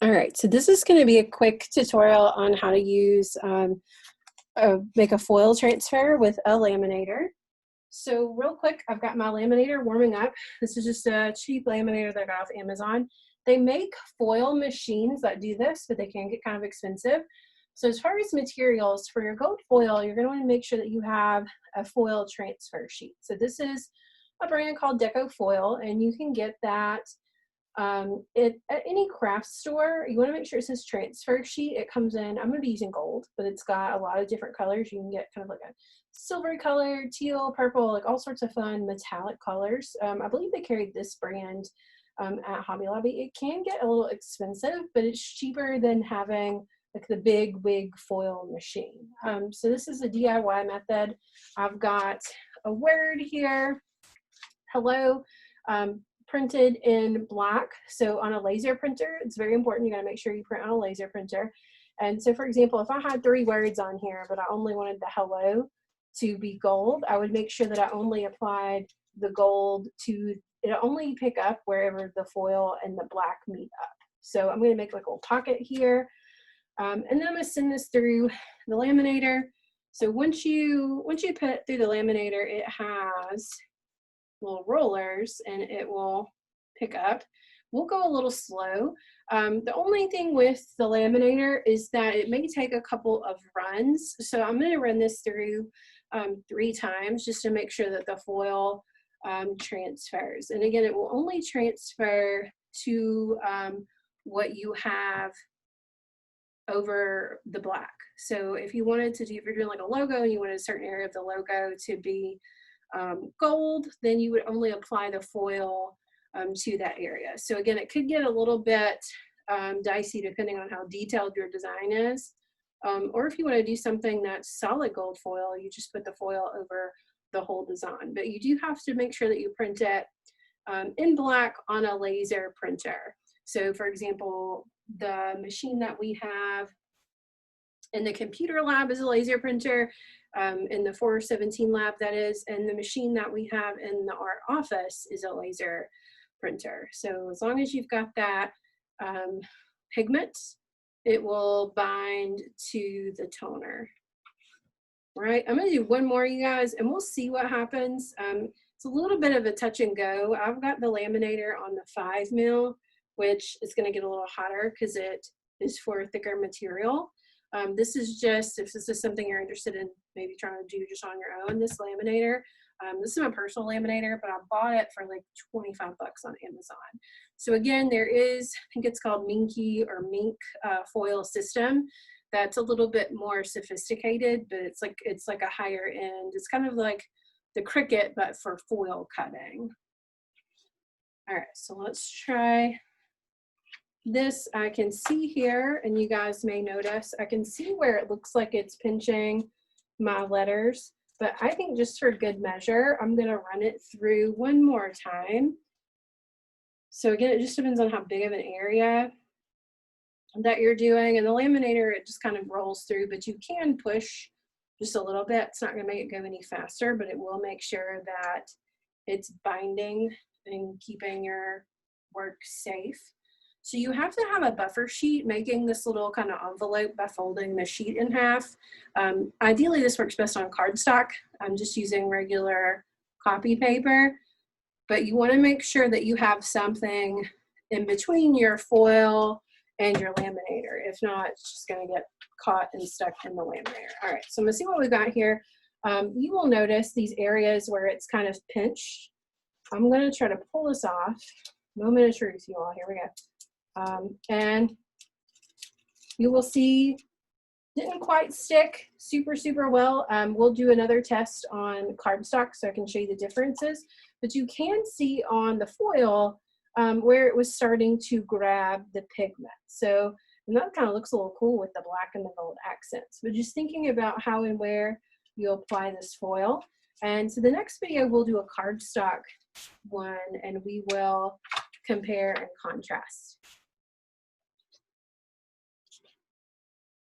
All right, so this is going to be a quick tutorial on how to use make a foil transfer with a laminator. So real quick, I've got my laminator warming up. This is just a cheap laminator that I got off Amazon. They make foil machines that do this, but they can get kind of expensive. So as far as materials, for your gold foil, you're going to want to make sure that you have a foil transfer sheet. So this is a brand called Deco Foil, and you can get that at any craft store. You want to make sure it says transfer sheet. It comes in, I'm going to be using gold, but it's got a lot of different colors. You can get kind of like a silvery color, teal, purple, like all sorts of fun metallic colors. I believe they carried this brand at Hobby Lobby. It can get a little expensive, but it's cheaper than having like the big wig foil machine. So this is a DIY method. I've got a word here, hello, printed in black. So on a laser printer, it's very important. You got to make sure you print on a laser printer. And so for example, if I had 3 words on here, but I only wanted the hello to be gold, I would make sure that I only applied the gold to, it only pick up wherever the foil and the black meet up. So I'm going to make like a little pocket here. And then I'm going to send this through the laminator. So once you put it through the laminator, it has little rollers and it will pick up. We'll go a little slow. The only thing with the laminator is that it may take a couple of runs. So I'm going to run this through 3 times just to make sure that the foil transfers. And again, it will only transfer to what you have over the black. So if you wanted to do, if you're doing like a logo and you wanted a certain area of the logo to be gold, then you would only apply the foil to that area. So again, it could get a little bit dicey depending on how detailed your design is. Or if you want to do something that's solid gold foil, you just put the foil over the whole design. But you do have to make sure that you print it in black on a laser printer. So for example, the machine that we have in the computer lab is a laser printer, in the 417 lab that is, and the machine that we have in the art office is a laser printer. So as long as you've got that pigment, it will bind to the toner. All right, I'm gonna do one more, you guys, and we'll see what happens. It's a little bit of a touch and go. I've got the laminator on the 5 mil, which is gonna get a little hotter because it is for thicker material. This is just, if this is something you're interested in maybe trying to do just on your own, this laminator, this is my personal laminator, but I bought it for like 25 bucks on Amazon. So again, there is, I think it's called Minky or Mink foil system. That's a little bit more sophisticated, but it's like a higher end. It's kind of like the Cricut, but for foil cutting. All right, so let's try this. I can see here, and you guys may notice, I can see where it looks like it's pinching my letters, but I think just for good measure, I'm gonna run it through one more time. So again, it just depends on how big of an area that you're doing, and the laminator, it just kind of rolls through, but you can push just a little bit. It's not gonna make it go any faster, but it will make sure that it's binding and keeping your work safe. So you have to have a buffer sheet making this little kind of envelope by folding the sheet in half. Ideally, this works best on cardstock. I'm just using regular copy paper, but you want to make sure that you have something in between your foil and your laminator. If not, it's just going to get caught and stuck in the laminator. All right, so I'm going to see what we've got here. You will notice these areas where it's kind of pinched. I'm going to try to pull this off. Moment of truth, you all. Here we go. And you will see didn't quite stick super well. We'll do another test on cardstock so I can show you the differences, but you can see on the foil where it was starting to grab the pigment. So, and that kind of looks a little cool with the black and the gold accents, but just thinking about how and where you apply this foil. And so the next video we'll do a cardstock one and we will compare and contrast.